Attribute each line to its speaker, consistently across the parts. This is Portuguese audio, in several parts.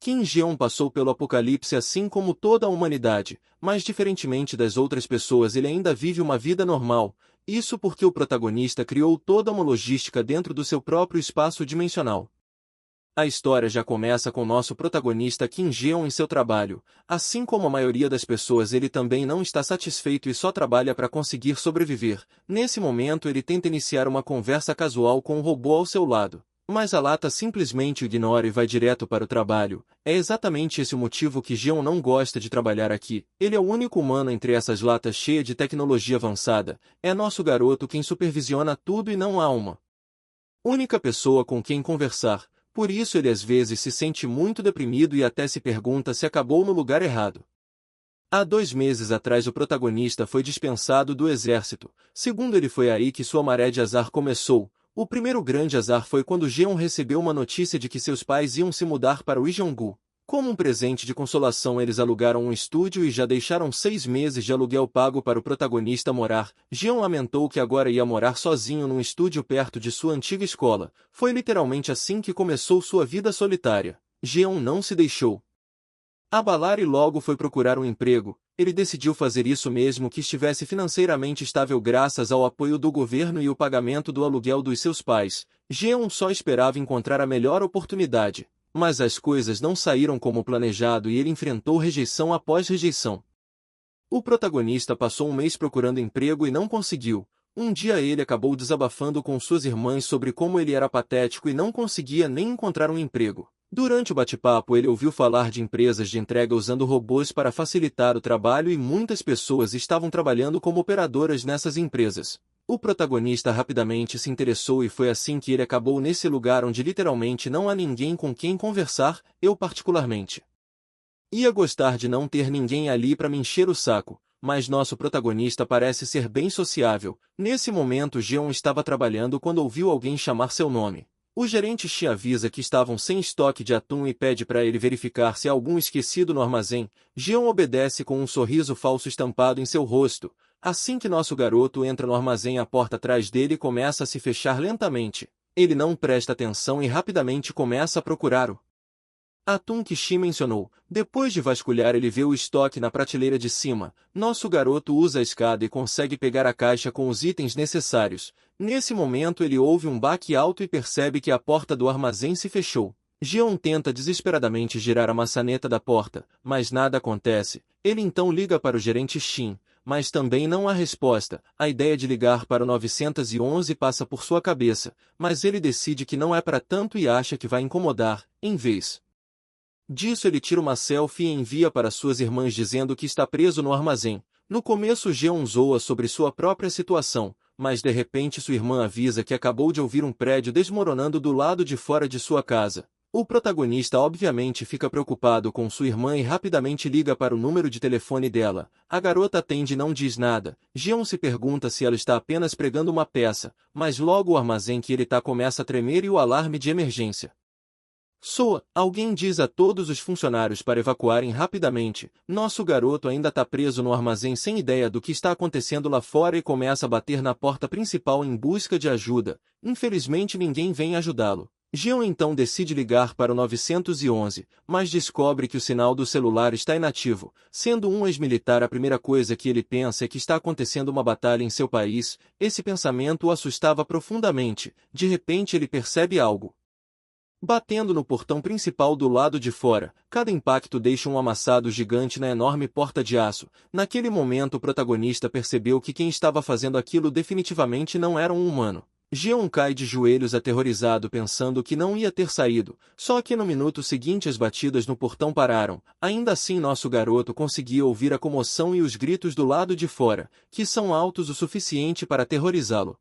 Speaker 1: Kim Jeon passou pelo apocalipse assim como toda a humanidade, mas diferentemente das outras pessoas ele ainda vive uma vida normal, isso porque o protagonista criou toda uma logística dentro do seu próprio espaço dimensional. A história já começa com nosso protagonista Kim Jeon em seu trabalho. Assim como a maioria das pessoas, ele também não está satisfeito e só trabalha para conseguir sobreviver. Nesse momento ele tenta iniciar uma conversa casual com um robô ao seu lado. Mas a lata simplesmente o ignora e vai direto para o trabalho. É exatamente esse o motivo que Jeon não gosta de trabalhar aqui. Ele é o único humano entre essas latas cheias de tecnologia avançada. É nosso garoto quem supervisiona tudo e não há uma única pessoa com quem conversar. Por isso ele às vezes se sente muito deprimido e até se pergunta se acabou no lugar errado. Há 2 meses atrás o protagonista foi dispensado do exército. Segundo ele, foi aí que sua maré de azar começou. O primeiro grande azar foi quando Jeon recebeu uma notícia de que seus pais iam se mudar para o Ijeongu. Como um presente de consolação, eles alugaram um estúdio e já deixaram 6 meses de aluguel pago para o protagonista morar. Jeon lamentou que agora ia morar sozinho num estúdio perto de sua antiga escola. Foi literalmente assim que começou sua vida solitária. Jeon não se deixou abalar e logo foi procurar um emprego. Ele decidiu fazer isso mesmo que estivesse financeiramente estável graças ao apoio do governo e o pagamento do aluguel dos seus pais. Jeon só esperava encontrar a melhor oportunidade. Mas as coisas não saíram como planejado e ele enfrentou rejeição após rejeição. O protagonista passou um mês procurando emprego e não conseguiu. Um dia ele acabou desabafando com suas irmãs sobre como ele era patético e não conseguia nem encontrar um emprego. Durante o bate-papo ele ouviu falar de empresas de entrega usando robôs para facilitar o trabalho e muitas pessoas estavam trabalhando como operadoras nessas empresas. O protagonista rapidamente se interessou e foi assim que ele acabou nesse lugar onde literalmente não há ninguém com quem conversar. Eu particularmente ia gostar de não ter ninguém ali para me encher o saco, mas nosso protagonista parece ser bem sociável. Nesse momento Jeon estava trabalhando quando ouviu alguém chamar seu nome. O gerente Xi avisa que estavam sem estoque de atum e pede para ele verificar se há algum esquecido no armazém. Jeon obedece com um sorriso falso estampado em seu rosto. Assim que nosso garoto entra no armazém, a porta atrás dele começa a se fechar lentamente. Ele não presta atenção e rapidamente começa a procurar o atum que Xi mencionou. Depois de vasculhar, ele vê o estoque na prateleira de cima. Nosso garoto usa a escada e consegue pegar a caixa com os itens necessários. Nesse momento ele ouve um baque alto e percebe que a porta do armazém se fechou. Jeon tenta desesperadamente girar a maçaneta da porta, mas nada acontece. Ele então liga para o gerente Shin, mas também não há resposta. A ideia de ligar para o 911 passa por sua cabeça, mas ele decide que não é para tanto e acha que vai incomodar. Em vez disso, ele tira uma selfie e envia para suas irmãs dizendo que está preso no armazém. No começo Jeon zoa sobre sua própria situação, mas de repente sua irmã avisa que acabou de ouvir um prédio desmoronando do lado de fora de sua casa. O protagonista obviamente fica preocupado com sua irmã e rapidamente liga para o número de telefone dela. A garota atende e não diz nada. Jeon se pergunta se ela está apenas pregando uma peça, mas logo o armazém que ele está começa a tremer e o alarme de emergência soa. Alguém diz a todos os funcionários para evacuarem rapidamente. Nosso garoto ainda está preso no armazém sem ideia do que está acontecendo lá fora e começa a bater na porta principal em busca de ajuda. Infelizmente ninguém vem ajudá-lo. Jeon então decide ligar para o 911, mas descobre que o sinal do celular está inativo. Sendo um ex-militar, a primeira coisa que ele pensa é que está acontecendo uma batalha em seu país. Esse pensamento o assustava profundamente. De repente ele percebe algo batendo no portão principal do lado de fora. Cada impacto deixa um amassado gigante na enorme porta de aço. Naquele momento o protagonista percebeu que quem estava fazendo aquilo definitivamente não era um humano. Jeon cai de joelhos aterrorizado pensando que não ia ter saído. Só que no minuto seguinte as batidas no portão pararam. Ainda assim nosso garoto conseguia ouvir a comoção e os gritos do lado de fora, que são altos o suficiente para aterrorizá-lo.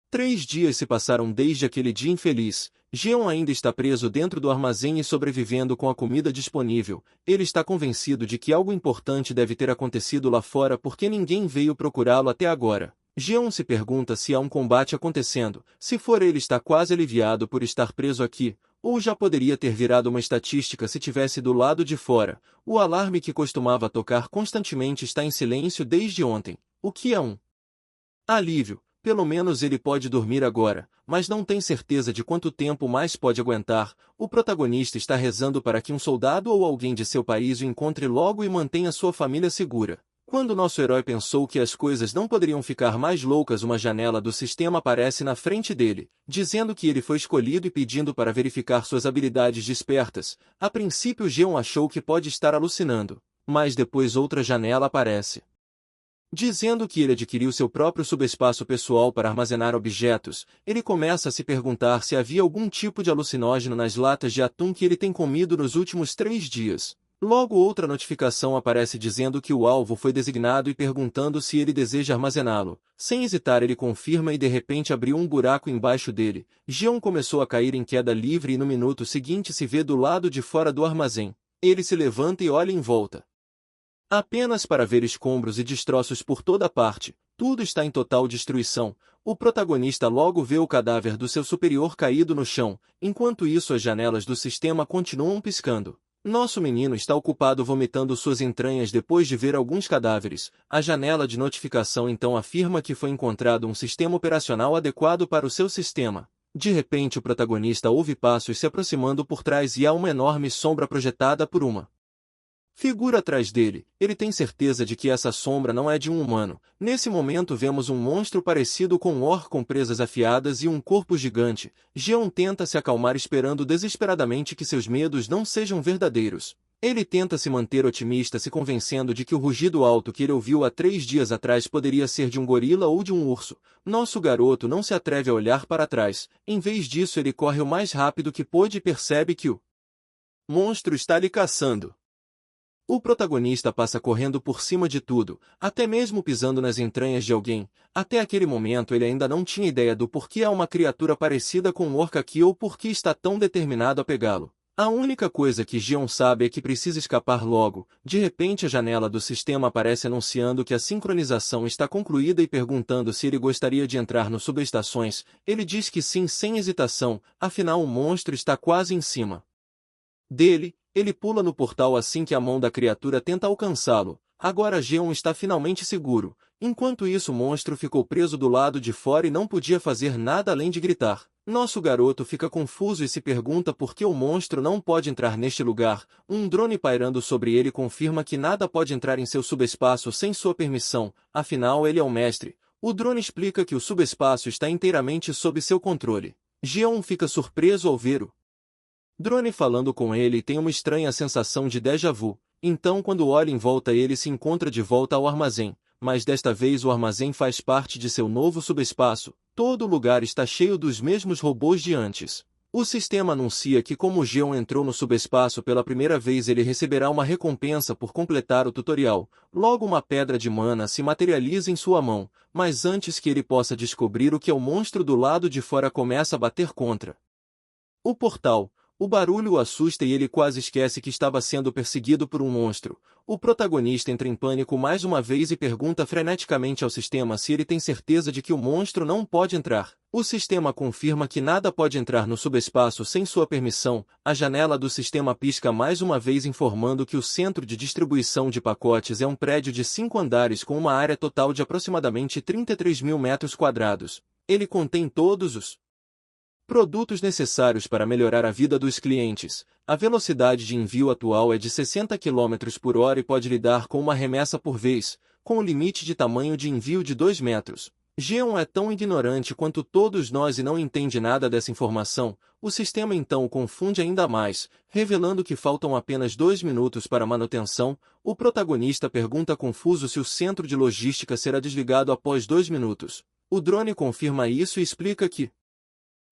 Speaker 1: 3 dias se passaram desde aquele dia infeliz. Jeon ainda está preso dentro do armazém e sobrevivendo com a comida disponível. Ele está convencido de que algo importante deve ter acontecido lá fora porque ninguém veio procurá-lo até agora. Jeon se pergunta se há um combate acontecendo. Se for, ele está quase aliviado por estar preso aqui, ou já poderia ter virado uma estatística se tivesse do lado de fora. O alarme que costumava tocar constantemente está em silêncio desde ontem, o que é um alívio. Pelo menos ele pode dormir agora, mas não tem certeza de quanto tempo mais pode aguentar. O protagonista está rezando para que um soldado ou alguém de seu país o encontre logo e mantenha sua família segura. Quando nosso herói pensou que as coisas não poderiam ficar mais loucas, uma janela do sistema aparece na frente dele, dizendo que ele foi escolhido e pedindo para verificar suas habilidades despertas. A princípio Geon achou que pode estar alucinando, mas depois outra janela aparece, dizendo que ele adquiriu seu próprio subespaço pessoal para armazenar objetos. Ele começa a se perguntar se havia algum tipo de alucinógeno nas latas de atum que ele tem comido nos últimos 3 dias. Logo outra notificação aparece dizendo que o alvo foi designado e perguntando se ele deseja armazená-lo. Sem hesitar ele confirma e de repente abriu um buraco embaixo dele. Geon começou a cair em queda livre e no minuto seguinte se vê do lado de fora do armazém. Ele se levanta e olha em volta, apenas para ver escombros e destroços por toda parte. Tudo está em total destruição. O protagonista logo vê o cadáver do seu superior caído no chão. Enquanto isso as janelas do sistema continuam piscando. Nosso menino está ocupado vomitando suas entranhas depois de ver alguns cadáveres. A janela de notificação então afirma que foi encontrado um sistema operacional adequado para o seu sistema. De repente o protagonista ouve passos se aproximando por trás e há uma enorme sombra projetada por uma figura atrás dele. Ele tem certeza de que essa sombra não é de um humano. Nesse momento vemos um monstro parecido com um orc com presas afiadas e um corpo gigante. Geon tenta se acalmar esperando desesperadamente que seus medos não sejam verdadeiros. Ele tenta se manter otimista, se convencendo de que o rugido alto que ele ouviu há 3 dias atrás poderia ser de um gorila ou de um urso. Nosso garoto não se atreve a olhar para trás. Em vez disso ele corre o mais rápido que pôde e percebe que o monstro está lhe caçando. O protagonista passa correndo por cima de tudo, até mesmo pisando nas entranhas de alguém. Até aquele momento ele ainda não tinha ideia do porquê há uma criatura parecida com um orc aqui ou por que está tão determinado a pegá-lo. A única coisa que Geon sabe é que precisa escapar logo. De repente a janela do sistema aparece anunciando que a sincronização está concluída e perguntando se ele gostaria de entrar no subestações. Ele diz que sim sem hesitação, afinal o monstro está quase em cima dele. Ele pula no portal assim que a mão da criatura tenta alcançá-lo. Agora Geon está finalmente seguro. Enquanto isso o monstro ficou preso do lado de fora e não podia fazer nada além de gritar. Nosso garoto fica confuso e se pergunta por que o monstro não pode entrar neste lugar. Um drone pairando sobre ele confirma que nada pode entrar em seu subespaço sem sua permissão, afinal ele é o mestre. O drone explica que o subespaço está inteiramente sob seu controle. Geon fica surpreso ao ver o drone falando com ele e tem uma estranha sensação de déjà vu. Então quando olha em volta ele se encontra de volta ao armazém, mas desta vez o armazém faz parte de seu novo subespaço. Todo o lugar está cheio dos mesmos robôs de antes. O sistema anuncia que como Geon entrou no subespaço pela primeira vez ele receberá uma recompensa por completar o tutorial. Logo uma pedra de mana se materializa em sua mão, mas antes que ele possa descobrir o que é o monstro do lado de fora começa a bater contra o portal. O barulho o assusta e ele quase esquece que estava sendo perseguido por um monstro. O protagonista entra em pânico mais uma vez e pergunta freneticamente ao sistema se ele tem certeza de que o monstro não pode entrar. O sistema confirma que nada pode entrar no subespaço sem sua permissão. A janela do sistema pisca mais uma vez informando que o centro de distribuição de pacotes é um prédio de 5 andares com uma área total de aproximadamente 33 mil metros quadrados. Ele contém todos os produtos necessários para melhorar a vida dos clientes. A velocidade de envio atual é de 60 km por hora e pode lidar com uma remessa por vez, com o limite de tamanho de envio de 2 metros. Geon é tão ignorante quanto todos nós e não entende nada dessa informação. O sistema então o confunde ainda mais, revelando que faltam apenas 2 minutos para a manutenção. O protagonista pergunta confuso se o centro de logística será desligado após 2 minutos. O drone confirma isso e explica que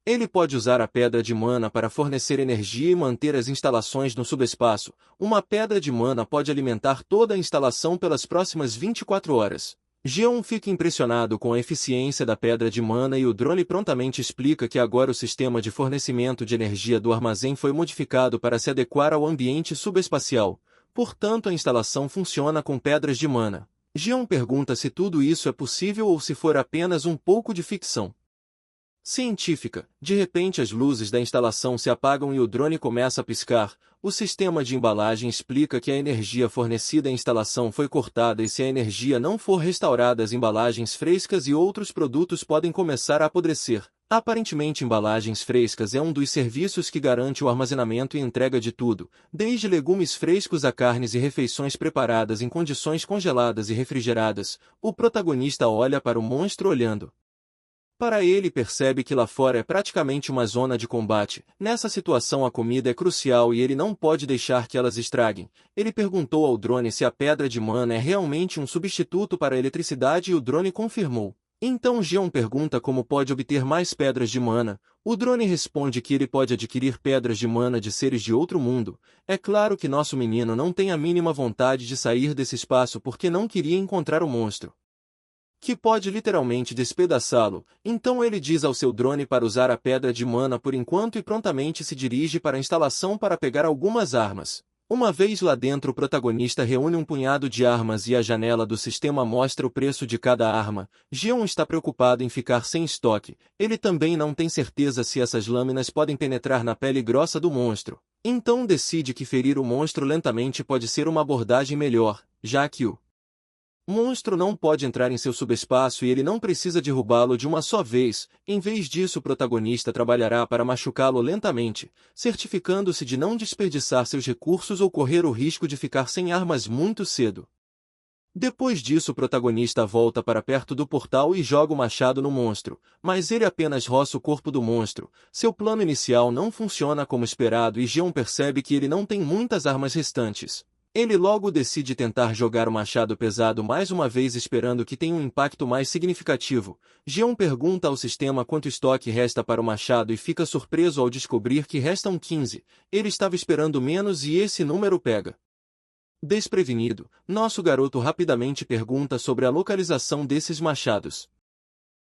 Speaker 1: ele pode usar a pedra de mana para fornecer energia e manter as instalações no subespaço. Uma pedra de mana pode alimentar toda a instalação pelas próximas 24 horas. Geon fica impressionado com a eficiência da pedra de mana e o drone prontamente explica que agora o sistema de fornecimento de energia do armazém foi modificado para se adequar ao ambiente subespacial. Portanto, a instalação funciona com pedras de mana. Geon pergunta se tudo isso é possível ou se for apenas um pouco de ficção. Científica. De repente as luzes da instalação se apagam e o drone começa a piscar. O sistema de embalagem explica que a energia fornecida à instalação foi cortada e se a energia não for restaurada as embalagens frescas e outros produtos podem começar a apodrecer. Aparentemente embalagens frescas é um dos serviços que garante o armazenamento e entrega de tudo, desde legumes frescos a carnes e refeições preparadas em condições congeladas e refrigeradas. O protagonista olha para o monstro olhando para ele e percebe que lá fora é praticamente uma zona de combate. Nessa situação a comida é crucial e ele não pode deixar que elas estraguem. Ele perguntou ao drone se a pedra de mana é realmente um substituto para a eletricidade e o drone confirmou. Então Geon pergunta como pode obter mais pedras de mana. O drone responde que ele pode adquirir pedras de mana de seres de outro mundo. É claro que nosso menino não tem a mínima vontade de sair desse espaço porque não queria encontrar o monstro, que pode literalmente despedaçá-lo. Então ele diz ao seu drone para usar a pedra de mana por enquanto e prontamente se dirige para a instalação para pegar algumas armas. Uma vez lá dentro o protagonista reúne um punhado de armas e a janela do sistema mostra o preço de cada arma. Geon está preocupado em ficar sem estoque. Ele também não tem certeza se essas lâminas podem penetrar na pele grossa do monstro. Então decide que ferir o monstro lentamente pode ser uma abordagem melhor, já que o monstro não pode entrar em seu subespaço e ele não precisa derrubá-lo de uma só vez. Em vez disso, o protagonista trabalhará para machucá-lo lentamente, certificando-se de não desperdiçar seus recursos ou correr o risco de ficar sem armas muito cedo. Depois disso, o protagonista volta para perto do portal e joga o machado no monstro, mas ele apenas roça o corpo do monstro. Seu plano inicial não funciona como esperado e Geon percebe que ele não tem muitas armas restantes. Ele logo decide tentar jogar o machado pesado mais uma vez esperando que tenha um impacto mais significativo. Geon pergunta ao sistema quanto estoque resta para o machado e fica surpreso ao descobrir que restam 15. Ele estava esperando menos e esse número pega. Desprevenido, nosso garoto rapidamente pergunta sobre a localização desses machados.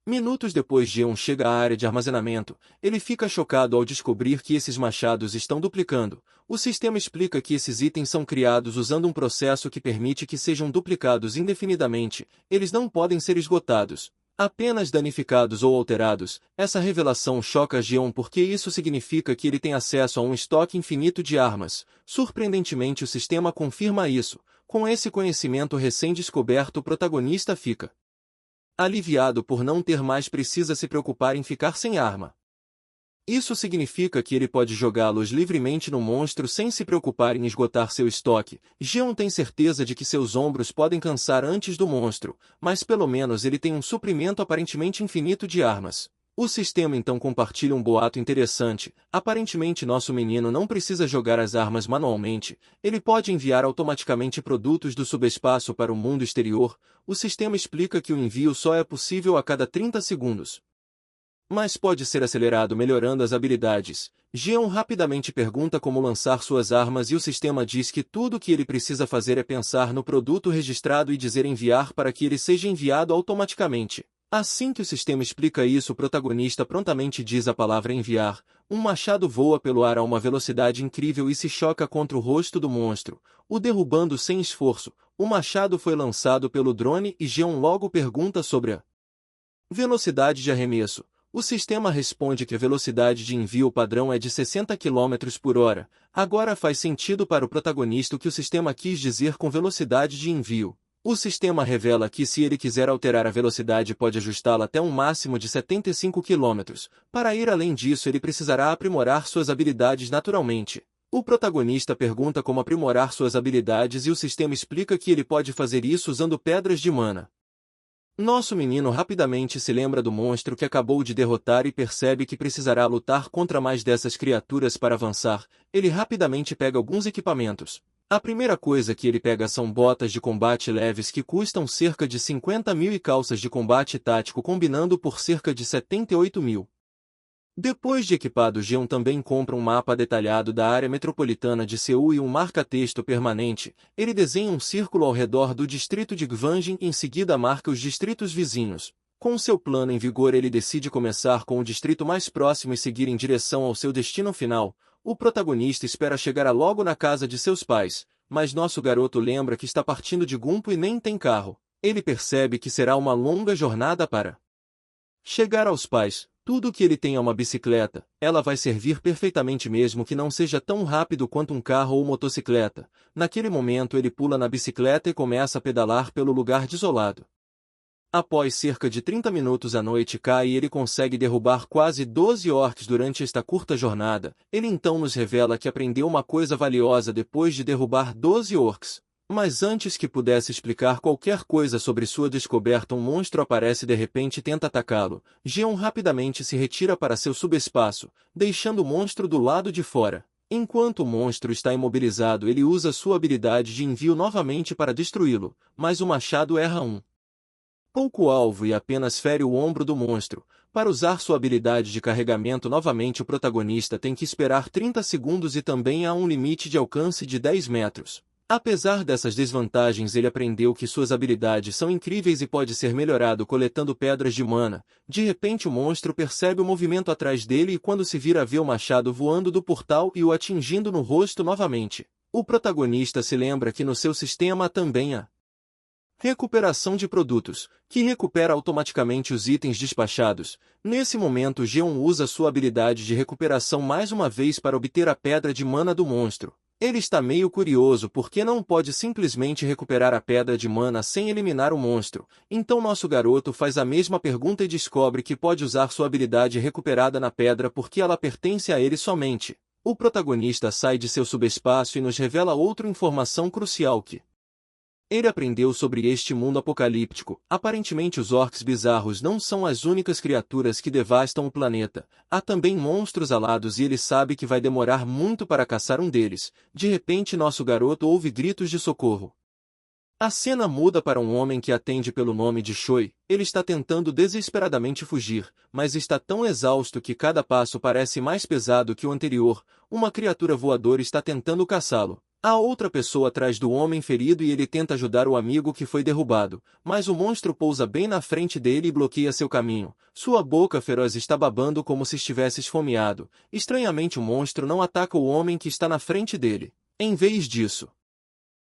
Speaker 1: Minutos depois Geon chega à área de armazenamento. Ele fica chocado ao descobrir que esses machados estão duplicando. O sistema explica que esses itens são criados usando um processo que permite que sejam duplicados indefinidamente. Eles não podem ser esgotados, apenas danificados ou alterados. Essa revelação choca Geon porque isso significa que ele tem acesso a um estoque infinito de armas. Surpreendentemente o sistema confirma isso. Com esse conhecimento recém-descoberto o protagonista fica aliviado por não ter mais precisa se preocupar em ficar sem arma. Isso significa que ele pode jogá-los livremente no monstro sem se preocupar em esgotar seu estoque. Geon tem certeza de que seus ombros podem cansar antes do monstro, mas pelo menos ele tem um suprimento aparentemente infinito de armas. O sistema então compartilha um boato interessante. Aparentemente nosso menino não precisa jogar as armas manualmente. Ele pode enviar automaticamente produtos do subespaço para o mundo exterior. O sistema explica que o envio só é possível a cada 30 segundos. Mas pode ser acelerado melhorando as habilidades. Geon rapidamente pergunta como lançar suas armas e o sistema diz que tudo o que ele precisa fazer é pensar no produto registrado e dizer enviar para que ele seja enviado automaticamente. Assim que o sistema explica isso, o protagonista prontamente diz a palavra enviar. Um machado voa pelo ar a uma velocidade incrível e se choca contra o rosto do monstro, o derrubando sem esforço. O machado foi lançado pelo drone e Geon logo pergunta sobre a velocidade de arremesso. O sistema responde que a velocidade de envio padrão é de 60 km por hora. Agora faz sentido para o protagonista o que o sistema quis dizer com velocidade de envio. O sistema revela que se ele quiser alterar a velocidade pode ajustá-la até um máximo de 75 km. Para ir além disso ele precisará aprimorar suas habilidades naturalmente. O protagonista pergunta como aprimorar suas habilidades e o sistema explica que ele pode fazer isso usando pedras de mana. Nosso menino rapidamente se lembra do monstro que acabou de derrotar e percebe que precisará lutar contra mais dessas criaturas para avançar. Ele rapidamente pega alguns equipamentos. A primeira coisa que ele pega são botas de combate leves que custam cerca de 50 mil e calças de combate tático combinando por cerca de 78 mil. Depois de equipado, Geon também compra um mapa detalhado da área metropolitana de Seul e um marca-texto permanente. Ele desenha um círculo ao redor do distrito de Gwangjin e em seguida marca os distritos vizinhos. Com seu plano em vigor ele decide começar com o distrito mais próximo e seguir em direção ao seu destino final. O protagonista espera chegar logo na casa de seus pais, mas nosso garoto lembra que está partindo de Gunpo e nem tem carro. Ele percebe que será uma longa jornada para chegar aos pais. Tudo que ele tem é uma bicicleta, ela vai servir perfeitamente mesmo que não seja tão rápido quanto um carro ou motocicleta. Naquele momento ele pula na bicicleta e começa a pedalar pelo lugar desolado. Após cerca de 30 minutos a noite cai e ele consegue derrubar quase 12 orcs durante esta curta jornada. Ele então nos revela que aprendeu uma coisa valiosa depois de derrubar 12 orcs. Mas antes que pudesse explicar qualquer coisa sobre sua descoberta, um monstro aparece de repente e tenta atacá-lo. Geon rapidamente se retira para seu subespaço, deixando o monstro do lado de fora. Enquanto o monstro está imobilizado, ele usa sua habilidade de envio novamente para destruí-lo, mas o machado erra pouco alvo e apenas fere o ombro do monstro. Para usar sua habilidade de carregamento novamente, o protagonista tem que esperar 30 segundos e também há um limite de alcance de 10 metros. Apesar dessas desvantagens, ele aprendeu que suas habilidades são incríveis e pode ser melhorado coletando pedras de mana. De repente o monstro percebe o movimento atrás dele e quando se vira vê o machado voando do portal e o atingindo no rosto novamente. O protagonista se lembra que no seu sistema também há recuperação de produtos, que recupera automaticamente os itens despachados. Nesse momento Geon usa sua habilidade de recuperação mais uma vez para obter a pedra de mana do monstro. Ele está meio curioso porque não pode simplesmente recuperar a pedra de mana sem eliminar o monstro. Então nosso garoto faz a mesma pergunta e descobre que pode usar sua habilidade recuperada na pedra porque ela pertence a ele somente. O protagonista sai de seu subespaço e nos revela outra informação crucial que ele aprendeu sobre este mundo apocalíptico. Aparentemente os orcs bizarros não são as únicas criaturas que devastam o planeta. Há também monstros alados e ele sabe que vai demorar muito para caçar um deles. De repente nosso garoto ouve gritos de socorro. A cena muda para um homem que atende pelo nome de Choi. Ele está tentando desesperadamente fugir, mas está tão exausto que cada passo parece mais pesado que o anterior. Uma criatura voadora está tentando caçá-lo. Há outra pessoa atrás do homem ferido e ele tenta ajudar o amigo que foi derrubado, mas o monstro pousa bem na frente dele e bloqueia seu caminho. Sua boca feroz está babando como se estivesse esfomeado. Estranhamente o monstro não ataca o homem que está na frente dele. Em vez disso,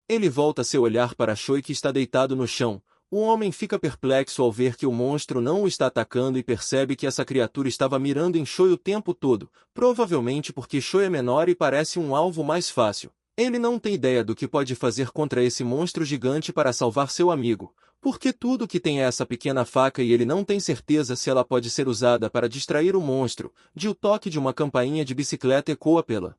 Speaker 1: ele volta seu olhar para Choi que está deitado no chão. O homem fica perplexo ao ver que o monstro não o está atacando e percebe que essa criatura estava mirando em Choi o tempo todo, provavelmente porque Choi é menor e parece um alvo mais fácil. Ele não tem ideia do que pode fazer contra esse monstro gigante para salvar seu amigo, porque tudo que tem é essa pequena faca e ele não tem certeza se ela pode ser usada para distrair o monstro. O toque de uma campainha de bicicleta ecoa pela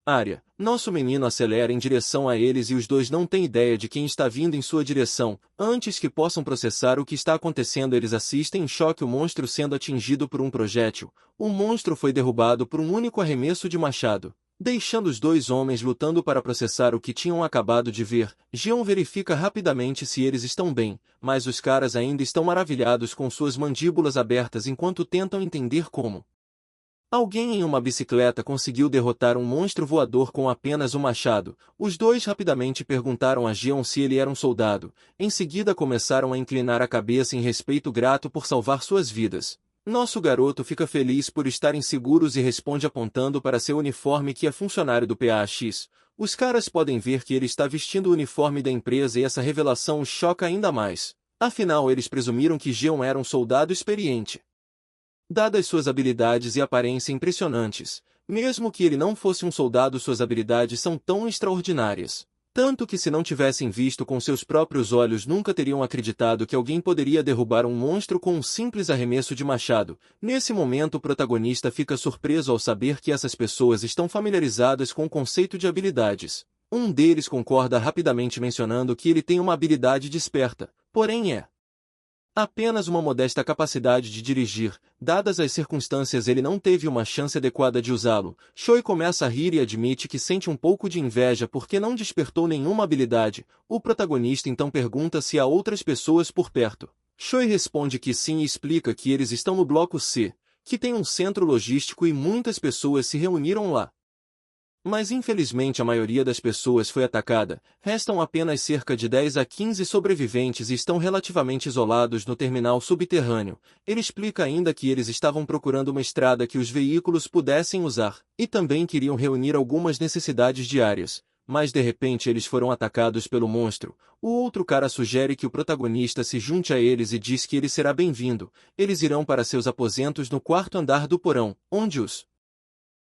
Speaker 1: área. Nosso menino acelera em direção a eles e os dois não têm ideia de quem está vindo em sua direção. Antes que possam processar o que está acontecendo, eles assistem em choque o monstro sendo atingido por um projétil. O monstro foi derrubado por um único arremesso de machado, deixando os dois homens lutando para processar o que tinham acabado de ver. Geon verifica rapidamente se eles estão bem, mas os caras ainda estão maravilhados com suas mandíbulas abertas enquanto tentam entender como alguém em uma bicicleta conseguiu derrotar um monstro voador com apenas um machado. Os dois rapidamente perguntaram a Geon se ele era um soldado. Em seguida começaram a inclinar a cabeça em respeito grato por salvar suas vidas. Nosso garoto fica feliz por estarem seguros e responde apontando para seu uniforme que é funcionário do PAX. Os caras podem ver que ele está vestindo o uniforme da empresa e essa revelação os choca ainda mais. Afinal, eles presumiram que Geon era um soldado experiente. Dadas suas habilidades e aparência impressionantes, mesmo que ele não fosse um soldado, suas habilidades são tão extraordinárias. Tanto que se não tivessem visto com seus próprios olhos nunca teriam acreditado que alguém poderia derrubar um monstro com um simples arremesso de machado. Nesse momento o protagonista fica surpreso ao saber que essas pessoas estão familiarizadas com o conceito de habilidades. Um deles concorda rapidamente mencionando que ele tem uma habilidade desperta, porém é apenas uma modesta capacidade de dirigir. Dadas as circunstâncias, ele não teve uma chance adequada de usá-lo. Choi começa a rir e admite que sente um pouco de inveja porque não despertou nenhuma habilidade. O protagonista então pergunta se há outras pessoas por perto. Choi responde que sim e explica que eles estão no bloco C, que tem um centro logístico e muitas pessoas se reuniram lá. Mas infelizmente a maioria das pessoas foi atacada. Restam apenas cerca de 10 a 15 sobreviventes e estão relativamente isolados no terminal subterrâneo. Ele explica ainda que eles estavam procurando uma estrada que os veículos pudessem usar, e também queriam reunir algumas necessidades diárias. mas de repente eles foram atacados pelo monstro. O outro cara sugere que o protagonista se junte a eles e diz que ele será bem-vindo. Eles irão para seus aposentos no quarto andar do porão, onde os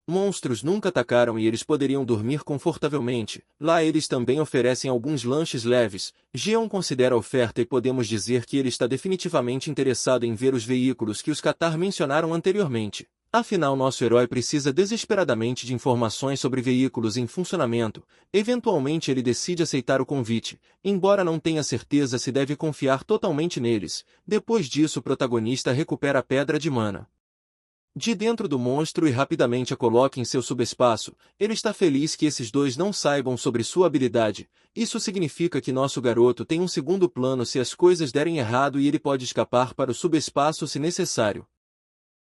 Speaker 1: monstros nunca atacaram e eles poderiam dormir confortavelmente. Lá eles também oferecem alguns lanches leves. Jeon considera a oferta e podemos dizer que ele está definitivamente interessado em ver os veículos que os Catar mencionaram anteriormente. Afinal, nosso herói precisa desesperadamente de informações sobre veículos em funcionamento. Eventualmente ele decide aceitar o convite, embora não tenha certeza se deve confiar totalmente neles. Depois disso, o protagonista recupera a pedra de mana de dentro do monstro e rapidamente a coloca em seu subespaço. Ele está feliz que esses dois não saibam sobre sua habilidade. Isso significa que nosso garoto tem um segundo plano se as coisas derem errado e ele pode escapar para o subespaço se necessário.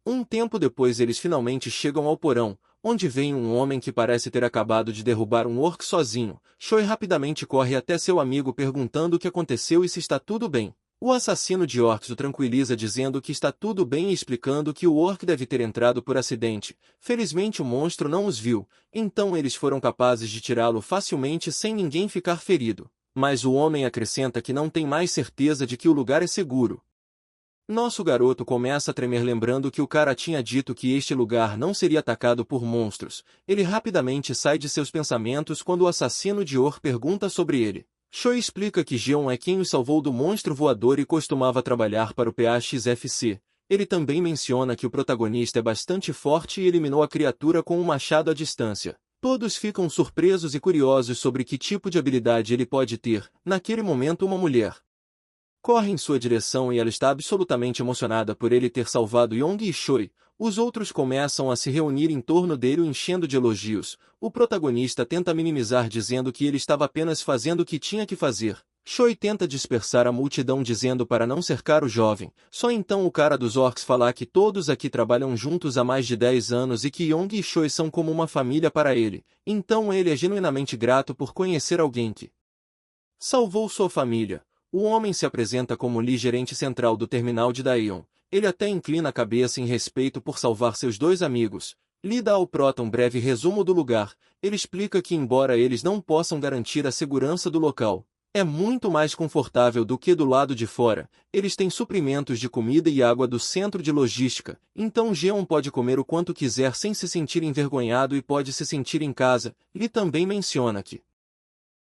Speaker 1: Um tempo depois eles finalmente chegam ao porão, onde vem um homem que parece ter acabado de derrubar um orc sozinho. Choi rapidamente corre até seu amigo perguntando o que aconteceu e se está tudo bem. O assassino de orcs o tranquiliza dizendo que está tudo bem e explicando que o orc deve ter entrado por acidente. Felizmente o monstro não os viu, então eles foram capazes de tirá-lo facilmente sem ninguém ficar ferido. Mas o homem acrescenta que não tem mais certeza de que o lugar é seguro. Nosso garoto começa a tremer lembrando que o cara tinha dito que este lugar não seria atacado por monstros. Ele rapidamente sai de seus pensamentos quando o assassino de orc pergunta sobre ele. Choi explica que Jeon é quem o salvou do monstro voador e costumava trabalhar para o PAXFC. Ele também menciona que o protagonista é bastante forte e eliminou a criatura com um machado à distância. Todos ficam surpresos e curiosos sobre que tipo de habilidade ele pode ter. Naquele momento uma mulher corre em sua direção e ela está absolutamente emocionada por ele ter salvado Yong e Choi. Os outros começam a se reunir em torno dele enchendo de elogios. O protagonista tenta minimizar dizendo que ele estava apenas fazendo o que tinha que fazer. Choi tenta dispersar a multidão dizendo para não cercar o jovem. Só então o cara dos orcs fala que todos aqui trabalham juntos há mais de 10 anos e que Yong e Choi são como uma família para ele. Então ele é genuinamente grato por conhecer alguém que salvou sua família. O homem se apresenta como Lee, gerente central do terminal de Daeon. Ele até inclina a cabeça em respeito por salvar seus dois amigos. Lee dá ao Prota um breve resumo do lugar. Ele explica que embora eles não possam garantir a segurança do local, é muito mais confortável do que do lado de fora. Eles têm suprimentos de comida e água do centro de logística, então Jeon pode comer o quanto quiser sem se sentir envergonhado e pode se sentir em casa. Lee também menciona que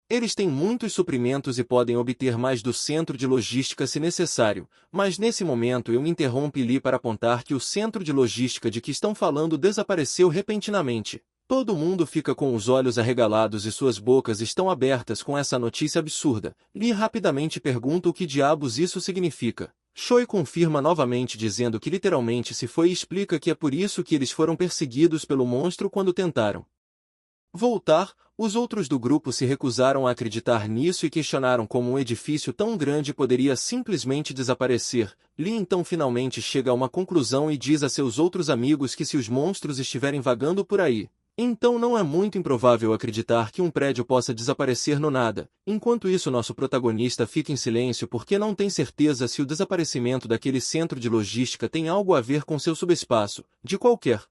Speaker 1: eles têm muitos suprimentos e podem obter mais do centro de logística se necessário, mas nesse momento eu me interrompo Lee para apontar que o centro de logística de que estão falando desapareceu repentinamente. Todo mundo fica com os olhos arregalados e suas bocas estão abertas com essa notícia absurda. Lee rapidamente pergunta o que diabos isso significa. Choi confirma novamente dizendo que literalmente se foi e explica que é por isso que eles foram perseguidos pelo monstro quando tentaram voltar. Os outros do grupo se recusaram a acreditar nisso e questionaram como um edifício tão grande poderia simplesmente desaparecer. Lee então finalmente chega a uma conclusão e diz a seus outros amigos que se os monstros estiverem vagando por aí, então não é muito improvável acreditar que um prédio possa desaparecer no nada. Enquanto isso, nosso protagonista fica em silêncio porque não tem certeza se o desaparecimento daquele centro de logística tem algo a ver com seu subespaço. De qualquer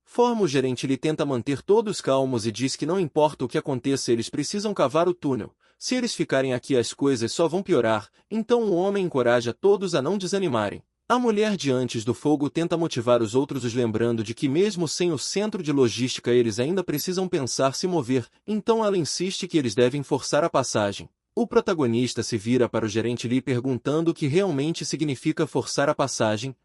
Speaker 1: forma, o gerente lhe tenta manter todos calmos e diz que não importa o que aconteça, eles precisam cavar o túnel. Se eles ficarem aqui as coisas só vão piorar, então o homem encoraja todos a não desanimarem. A mulher de Antes do Fogo tenta motivar os outros, os lembrando de que mesmo sem o centro de logística eles ainda precisam pensar se mover, então ela insiste que eles devem forçar a passagem. O protagonista se vira para o gerente Lee perguntando o que realmente significa forçar a passagem.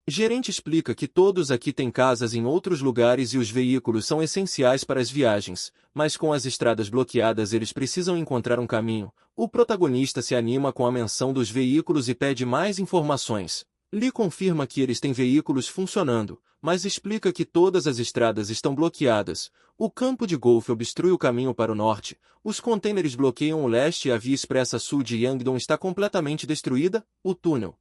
Speaker 1: O gerente explica que todos aqui têm casas em outros lugares e os veículos são essenciais para as viagens, mas com as estradas bloqueadas eles precisam encontrar um caminho. O protagonista se anima com a menção dos veículos e pede mais informações. Lee confirma que eles têm veículos funcionando, mas explica que todas as estradas estão bloqueadas. O campo de golfe obstrui o caminho para o norte, os contêineres bloqueiam o leste e a via expressa sul de Yangdong está completamente destruída. O túnel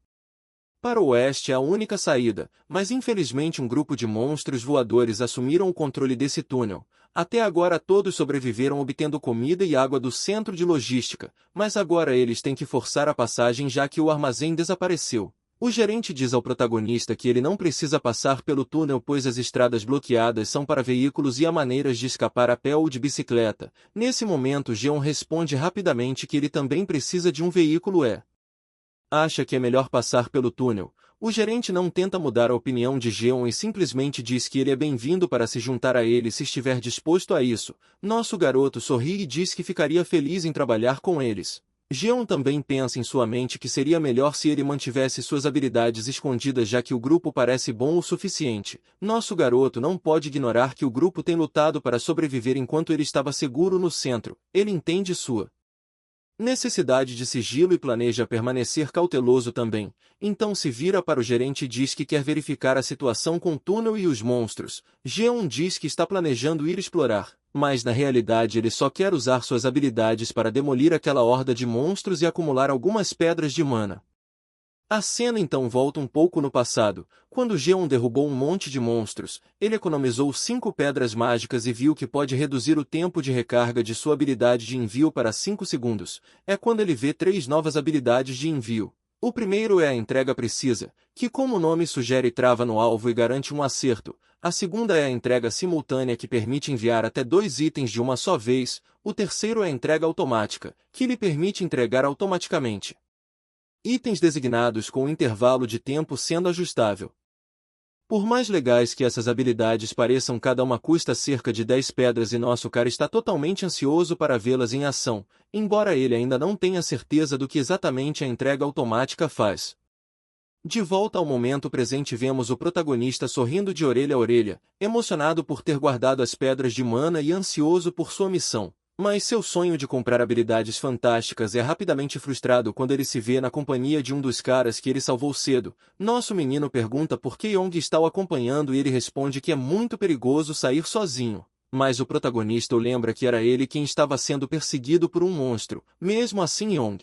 Speaker 1: para o oeste é a única saída, mas infelizmente um grupo de monstros voadores assumiram o controle desse túnel. Até agora todos sobreviveram obtendo comida e água do centro de logística, mas agora eles têm que forçar a passagem já que o armazém desapareceu. O gerente diz ao protagonista que ele não precisa passar pelo túnel pois as estradas bloqueadas são para veículos e há maneiras de escapar a pé ou de bicicleta. Nesse momento Jeon responde rapidamente que ele também precisa de um veículo acha que é melhor passar pelo túnel. O gerente não tenta mudar a opinião de Jeon e simplesmente diz que ele é bem-vindo para se juntar a ele se estiver disposto a isso. Nosso garoto sorri e diz que ficaria feliz em trabalhar com eles. Jeon também pensa em sua mente que seria melhor se ele mantivesse suas habilidades escondidas já que o grupo parece bom o suficiente. Nosso garoto não pode ignorar que o grupo tem lutado para sobreviver enquanto ele estava seguro no centro. Ele entende sua necessidade de sigilo e planeja permanecer cauteloso também. Então se vira para o gerente e diz que quer verificar a situação com o túnel e os monstros. Jeon diz que está planejando ir explorar, mas na realidade ele só quer usar suas habilidades para demolir aquela horda de monstros e acumular algumas pedras de mana. A cena então volta um pouco no passado, quando Jeon derrubou um monte de monstros, ele economizou 5 pedras mágicas e viu que pode reduzir o tempo de recarga de sua habilidade de envio para 5 segundos. É quando ele vê 3 novas habilidades de envio. O primeiro é a entrega precisa, que como o nome sugere trava no alvo e garante um acerto. A segunda é a entrega simultânea que permite enviar até 2 itens de uma só vez. O terceiro é a entrega automática, que lhe permite entregar automaticamente itens designados com intervalo de tempo sendo ajustável. Por mais legais que essas habilidades pareçam, cada uma custa cerca de 10 pedras e nosso cara está totalmente ansioso para vê-las em ação, embora ele ainda não tenha certeza do que exatamente a entrega automática faz. De volta ao momento presente vemos o protagonista sorrindo de orelha a orelha, emocionado por ter guardado as pedras de mana e ansioso por sua missão. Mas seu sonho de comprar habilidades fantásticas é rapidamente frustrado quando ele se vê na companhia de um dos caras que ele salvou cedo. Nosso menino pergunta por que Yong está o acompanhando e ele responde que é muito perigoso sair sozinho. Mas o protagonista o lembra que era ele quem estava sendo perseguido por um monstro. Mesmo assim Yong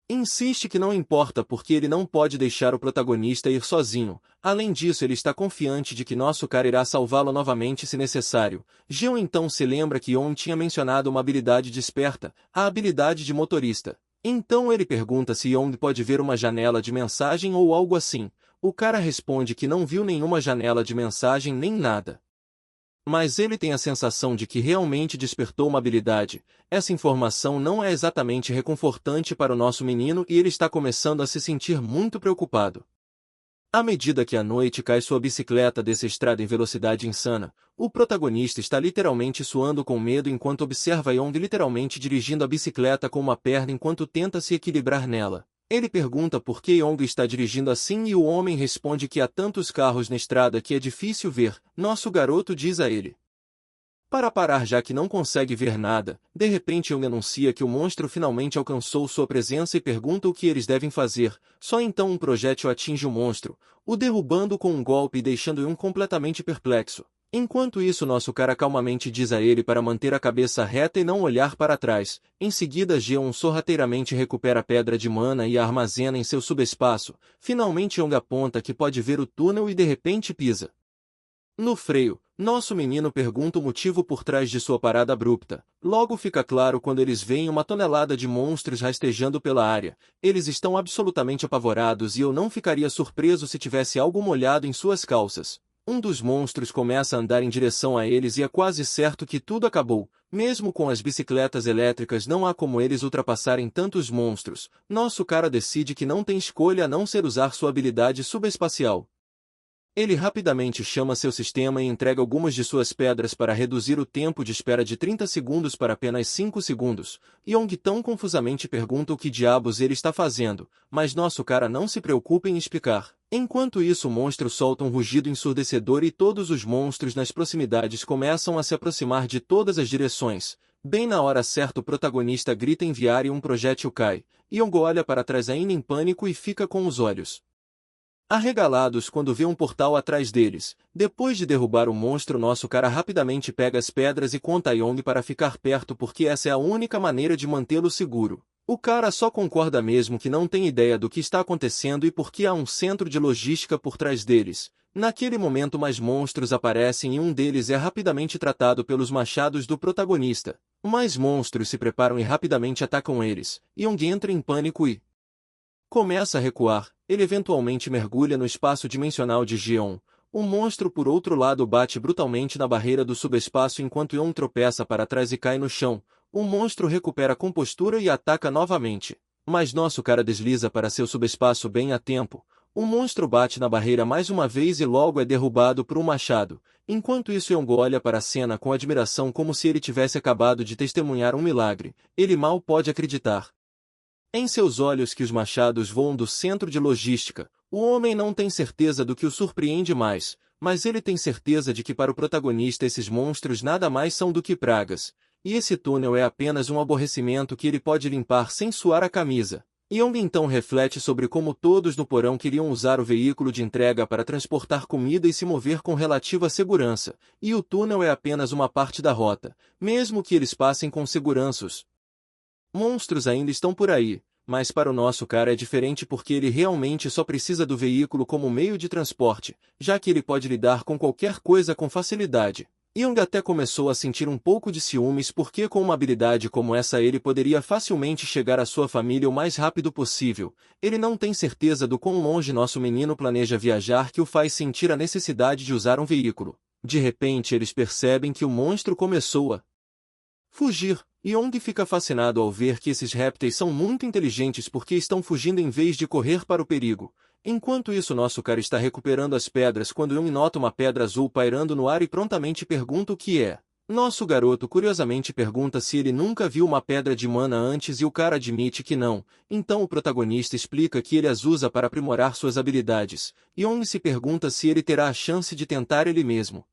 Speaker 1: insiste que não importa porque ele não pode deixar o protagonista ir sozinho. Além disso ele está confiante de que nosso cara irá salvá-lo novamente se necessário. Jeon então se lembra que Yeon tinha mencionado uma habilidade desperta, a habilidade de motorista. Então ele pergunta se Yeon pode ver uma janela de mensagem ou algo assim. O cara responde que não viu nenhuma janela de mensagem nem nada. Mas ele tem a sensação de que realmente despertou uma habilidade. Essa informação não é exatamente reconfortante para o nosso menino e ele está começando a se sentir muito preocupado. À medida que a noite cai sua bicicleta dessa estrada em velocidade insana, o protagonista está literalmente suando com medo enquanto observa Yong literalmente dirigindo a bicicleta com uma perna enquanto tenta se equilibrar nela. Ele pergunta por que Yong está dirigindo assim e o homem responde que há tantos carros na estrada que é difícil ver. Nosso garoto diz a ele para parar já que não consegue ver nada. De repente Yong anuncia que o monstro finalmente alcançou sua presença e pergunta o que eles devem fazer. Só então um projétil atinge o monstro, o derrubando com um golpe e deixando Yong completamente perplexo. Enquanto isso nosso cara calmamente diz a ele para manter a cabeça reta e não olhar para trás. Em seguida Jeon sorrateiramente recupera a pedra de mana e a armazena em seu subespaço. Finalmente Yong aponta que pode ver o túnel e de repente pisa no freio. Nosso menino pergunta o motivo por trás de sua parada abrupta. Logo fica claro quando eles veem uma tonelada de monstros rastejando pela área. Eles estão absolutamente apavorados e eu não ficaria surpreso se tivesse algo molhado em suas calças. Um dos monstros começa a andar em direção a eles e é quase certo que tudo acabou. Mesmo com as bicicletas elétricas não há como eles ultrapassarem tantos monstros. Nosso cara decide que não tem escolha a não ser usar sua habilidade subespacial. Ele rapidamente chama seu sistema e entrega algumas de suas pedras para reduzir o tempo de espera de 30 segundos para apenas 5 segundos. Yong tão confusamente pergunta o que diabos ele está fazendo, mas nosso cara não se preocupa em explicar. Enquanto isso o monstro solta um rugido ensurdecedor e todos os monstros nas proximidades começam a se aproximar de todas as direções. Bem na hora certa o protagonista grita enviar e um projétil cai. Yong olha para trás ainda em pânico e fica com os olhos arregalados quando vê um portal atrás deles. Depois de derrubar o monstro nosso cara rapidamente pega as pedras e conta a Yong para ficar perto porque essa é a única maneira de mantê-lo seguro. O cara só concorda mesmo que não tem ideia do que está acontecendo e porque há um centro de logística por trás deles. Naquele momento mais monstros aparecem e um deles é rapidamente tratado pelos machados do protagonista. Mais monstros se preparam e rapidamente atacam eles. Yong entra em pânico e começa a recuar, ele eventualmente mergulha no espaço dimensional de Jeon. O monstro por outro lado bate brutalmente na barreira do subespaço enquanto Yeon tropeça para trás e cai no chão. O monstro recupera a compostura e ataca novamente. Mas nosso cara desliza para seu subespaço bem a tempo. O monstro bate na barreira mais uma vez e logo é derrubado por um machado. Enquanto isso Yeon olha para a cena com admiração como se ele tivesse acabado de testemunhar um milagre. Ele mal pode acreditar em seus olhos que os machados voam do centro de logística. O homem não tem certeza do que o surpreende mais, mas ele tem certeza de que para o protagonista esses monstros nada mais são do que pragas. E esse túnel é apenas um aborrecimento que ele pode limpar sem suar a camisa. Young então reflete sobre como todos no porão queriam usar o veículo de entrega para transportar comida e se mover com relativa segurança, e o túnel é apenas uma parte da rota, mesmo que eles passem com segurança. Os monstros ainda estão por aí, mas para o nosso cara é diferente porque ele realmente só precisa do veículo como meio de transporte, já que ele pode lidar com qualquer coisa com facilidade. Young até começou a sentir um pouco de ciúmes porque com uma habilidade como essa ele poderia facilmente chegar à sua família o mais rápido possível. Ele não tem certeza do quão longe nosso menino planeja viajar que o faz sentir a necessidade de usar um veículo. De repente eles percebem que o monstro começou a fugir. Young fica fascinado ao ver que esses répteis são muito inteligentes porque estão fugindo em vez de correr para o perigo. Enquanto isso nosso cara está recuperando as pedras quando Young nota uma pedra azul pairando no ar e prontamente pergunta o que é. Nosso garoto curiosamente pergunta se ele nunca viu uma pedra de mana antes e o cara admite que não. Então o protagonista explica que ele as usa para aprimorar suas habilidades. Young se pergunta se ele terá a chance de tentar ele mesmo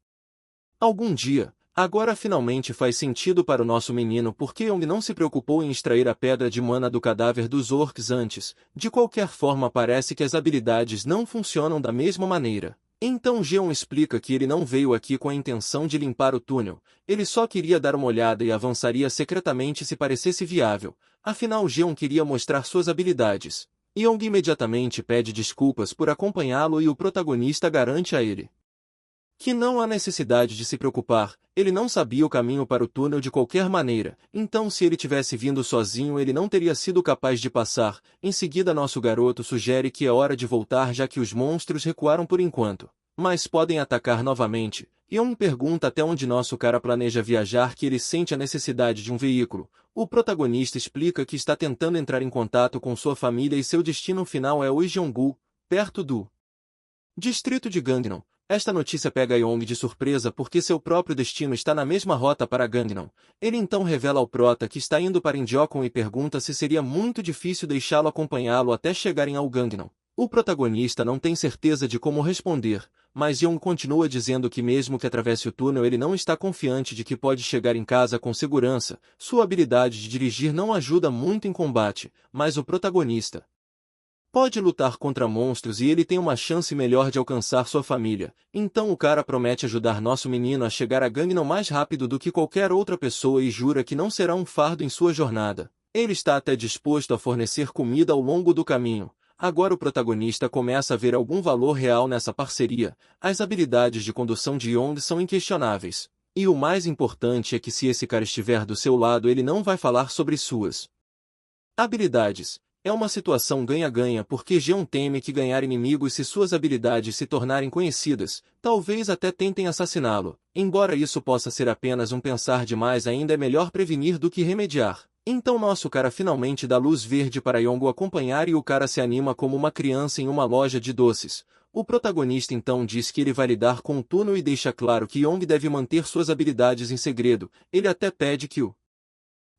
Speaker 1: algum dia. Agora finalmente faz sentido para o nosso menino porque Young não se preocupou em extrair a pedra de mana do cadáver dos orcs antes. De qualquer forma parece que as habilidades não funcionam da mesma maneira. Então Jeon explica que ele não veio aqui com a intenção de limpar o túnel, ele só queria dar uma olhada e avançaria secretamente se parecesse viável. Afinal Jeon queria mostrar suas habilidades. Young imediatamente pede desculpas por acompanhá-lo e o protagonista garante a ele que não há necessidade de se preocupar, ele não sabia o caminho para o túnel de qualquer maneira, então se ele tivesse vindo sozinho ele não teria sido capaz de passar. Em seguida nosso garoto sugere que é hora de voltar já que os monstros recuaram por enquanto, mas podem atacar novamente. Young pergunta até onde nosso cara planeja viajar que ele sente a necessidade de um veículo. O protagonista explica que está tentando entrar em contato com sua família e seu destino final é Uijeonggu, perto do distrito de Gangnam. Esta notícia pega Young de surpresa porque seu próprio destino está na mesma rota para Gangnam. Ele então revela ao prota que está indo para Incheon e pergunta se seria muito difícil deixá-lo acompanhá-lo até chegarem ao Gangnam. O protagonista não tem certeza de como responder, mas Young continua dizendo que mesmo que atravesse o túnel ele não está confiante de que pode chegar em casa com segurança. Sua habilidade de dirigir não ajuda muito em combate, mas o protagonista pode lutar contra monstros e ele tem uma chance melhor de alcançar sua família. Então o cara promete ajudar nosso menino a chegar a Gangnam mais rápido do que qualquer outra pessoa e jura que não será um fardo em sua jornada. Ele está até disposto a fornecer comida ao longo do caminho. Agora o protagonista começa a ver algum valor real nessa parceria. As habilidades de condução de Young são inquestionáveis. E o mais importante é que se esse cara estiver do seu lado ele não vai falar sobre suas habilidades. É uma situação ganha-ganha porque Jeon teme que ganhar inimigos se suas habilidades se tornarem conhecidas, talvez até tentem assassiná-lo. Embora isso possa ser apenas um pensar demais ainda é melhor prevenir do que remediar. Então nosso cara finalmente dá luz verde para Young o acompanhar e o cara se anima como uma criança em uma loja de doces. O protagonista então diz que ele vai lidar com o túnel e deixa claro que Young deve manter suas habilidades em segredo. Ele até pede que o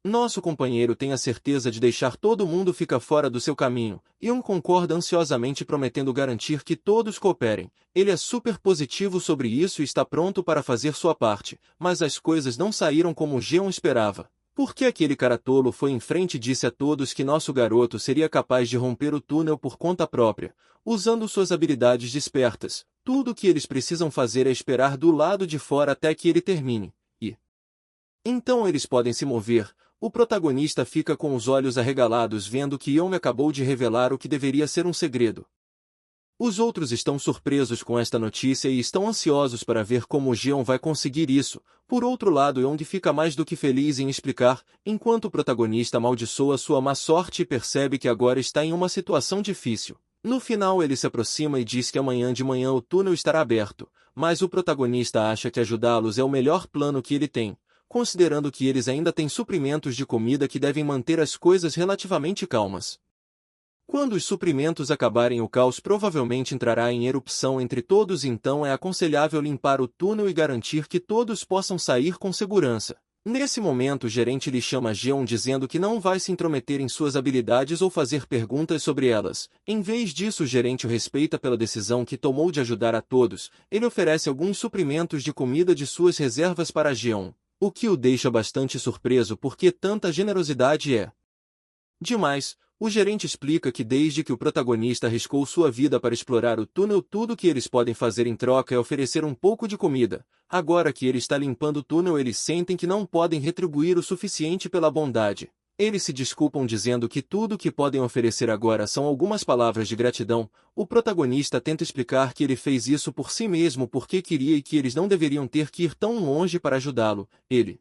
Speaker 1: nosso companheiro tem a certeza de deixar todo mundo ficar fora do seu caminho. Young concorda ansiosamente prometendo garantir que todos cooperem. Ele é super positivo sobre isso e está pronto para fazer sua parte, mas as coisas não saíram como Jeon esperava. Porque aquele cara tolo foi em frente e disse a todos que nosso garoto seria capaz de romper o túnel por conta própria, usando suas habilidades despertas. Tudo o que eles precisam fazer é esperar do lado de fora até que ele termine. E então eles podem se mover. O protagonista fica com os olhos arregalados vendo que Young acabou de revelar o que deveria ser um segredo. Os outros estão surpresos com esta notícia e estão ansiosos para ver como Jeon vai conseguir isso. Por outro lado, Young fica mais do que feliz em explicar, enquanto o protagonista amaldiçoa sua má sorte e percebe que agora está em uma situação difícil. No final ele se aproxima e diz que amanhã de manhã o túnel estará aberto, mas o protagonista acha que ajudá-los é o melhor plano que ele tem, considerando que eles ainda têm suprimentos de comida que devem manter as coisas relativamente calmas. Quando os suprimentos acabarem, o caos provavelmente entrará em erupção entre todos, então é aconselhável limpar o túnel e garantir que todos possam sair com segurança. Nesse momento o gerente lhe chama Jeon dizendo que não vai se intrometer em suas habilidades ou fazer perguntas sobre elas. Em vez disso, o gerente o respeita pela decisão que tomou de ajudar a todos. Ele oferece alguns suprimentos de comida de suas reservas para Jeon, o que o deixa bastante surpreso porque tanta generosidade é demais. O gerente explica que desde que o protagonista arriscou sua vida para explorar o túnel, tudo que eles podem fazer em troca é oferecer um pouco de comida. Agora que ele está limpando o túnel, eles sentem que não podem retribuir o suficiente pela bondade. Eles se desculpam dizendo que tudo que podem oferecer agora são algumas palavras de gratidão. O protagonista tenta explicar que ele fez isso por si mesmo porque queria e que eles não deveriam ter que ir tão longe para ajudá-lo. Ele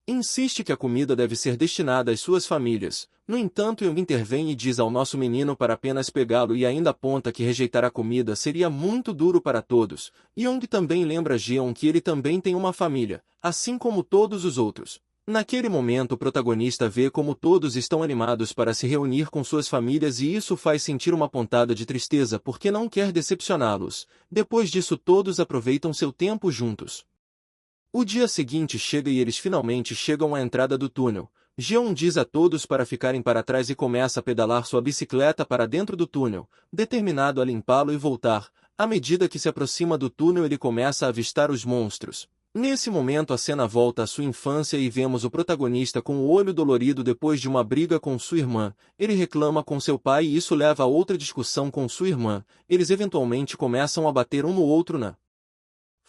Speaker 1: insiste que a comida deve ser destinada às suas famílias. No entanto, Young intervém e diz ao nosso menino para apenas pegá-lo e ainda aponta que rejeitar a comida seria muito duro para todos. Young também lembra Jeon que ele também tem uma família, assim como todos os outros. Naquele momento o protagonista vê como todos estão animados para se reunir com suas famílias e isso faz sentir uma pontada de tristeza porque não quer decepcioná-los. Depois disso todos aproveitam seu tempo juntos. O dia seguinte chega e eles finalmente chegam à entrada do túnel. Jeon diz a todos para ficarem para trás e começa a pedalar sua bicicleta para dentro do túnel, determinado a limpá-lo e voltar. À medida que se aproxima do túnel ele começa a avistar os monstros. Nesse momento a cena volta à sua infância e vemos o protagonista com o olho dolorido depois de uma briga com sua irmã. Ele reclama com seu pai e isso leva a outra discussão com sua irmã. Eles eventualmente começam a bater um no outro na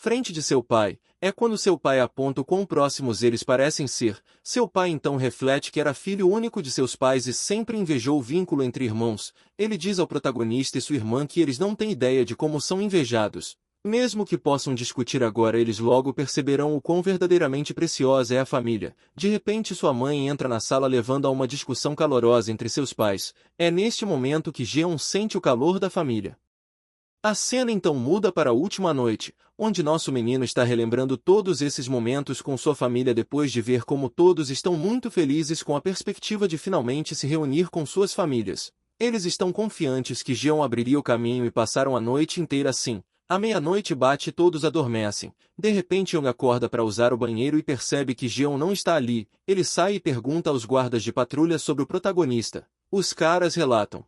Speaker 1: frente de seu pai. É quando seu pai aponta o quão próximos eles parecem ser. Seu pai então reflete que era filho único de seus pais e sempre invejou o vínculo entre irmãos. Ele diz ao protagonista e sua irmã que eles não têm ideia de como são invejados. Mesmo que possam discutir agora, eles logo perceberão o quão verdadeiramente preciosa é a família. De repente sua mãe entra na sala levando a uma discussão calorosa entre seus pais. É neste momento que Jeon sente o calor da família. A cena então muda para a última noite, onde nosso menino está relembrando todos esses momentos com sua família depois de ver como todos estão muito felizes com a perspectiva de finalmente se reunir com suas famílias. Eles estão confiantes que Jeon abriria o caminho e passaram a noite inteira assim. À meia-noite bate e todos adormecem. De repente Young acorda para usar o banheiro e percebe que Jeon não está ali. Ele sai e pergunta aos guardas de patrulha sobre o protagonista. Os caras relatam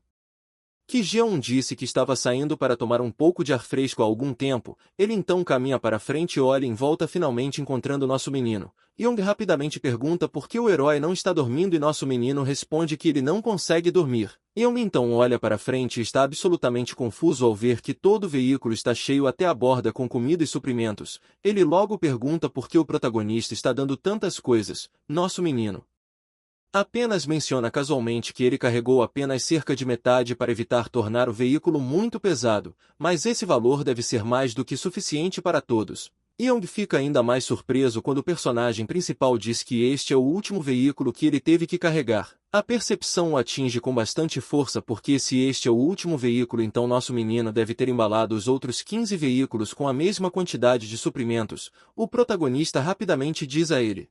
Speaker 1: que Jeon disse que estava saindo para tomar um pouco de ar fresco há algum tempo. Ele então caminha para frente e olha em volta, finalmente encontrando nosso menino. Young rapidamente pergunta por que o herói não está dormindo e nosso menino responde que ele não consegue dormir. Young então olha para frente e está absolutamente confuso ao ver que todo o veículo está cheio até a borda com comida e suprimentos. Ele logo pergunta por que o protagonista está dando tantas coisas. Nosso menino apenas menciona casualmente que ele carregou apenas cerca de metade para evitar tornar o veículo muito pesado, mas esse valor deve ser mais do que suficiente para todos. Young fica ainda mais surpreso quando o personagem principal diz que este é o último veículo que ele teve que carregar. A percepção o atinge com bastante força porque se este é o último veículo, então nosso menino deve ter embalado os outros 15 veículos com a mesma quantidade de suprimentos. O protagonista rapidamente diz a ele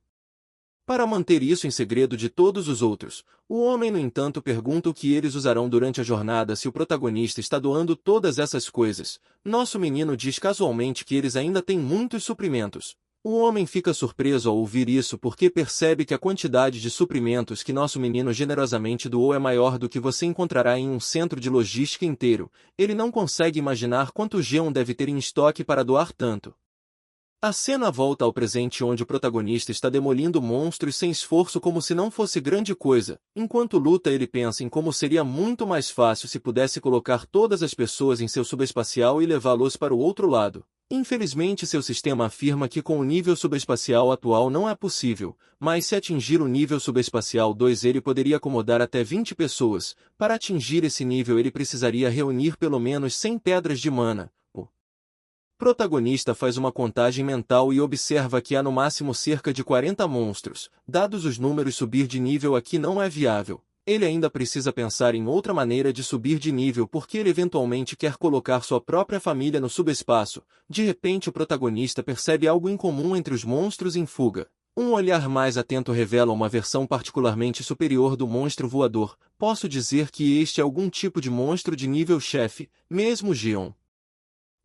Speaker 1: para manter isso em segredo de todos os outros. O homem, no entanto, pergunta o que eles usarão durante a jornada se o protagonista está doando todas essas coisas. Nosso menino diz casualmente que eles ainda têm muitos suprimentos. O homem fica surpreso ao ouvir isso porque percebe que a quantidade de suprimentos que nosso menino generosamente doou é maior do que você encontrará em um centro de logística inteiro. Ele não consegue imaginar quanto Jeon deve ter em estoque para doar tanto. A cena volta ao presente onde o protagonista está demolindo monstros sem esforço como se não fosse grande coisa. Enquanto luta ele pensa em como seria muito mais fácil se pudesse colocar todas as pessoas em seu subespacial e levá-los para o outro lado. Infelizmente seu sistema afirma que com o nível subespacial atual não é possível, mas se atingir o nível subespacial 2 ele poderia acomodar até 20 pessoas. Para atingir esse nível ele precisaria reunir pelo menos 100 pedras de mana. O protagonista faz uma contagem mental e observa que há no máximo cerca de 40 monstros. Dados os números, subir de nível aqui não é viável. Ele ainda precisa pensar em outra maneira de subir de nível porque ele eventualmente quer colocar sua própria família no subespaço. De repente o protagonista percebe algo incomum entre os monstros em fuga. Um olhar mais atento revela uma versão particularmente superior do monstro voador. Posso dizer que este é algum tipo de monstro de nível chefe, mesmo Gion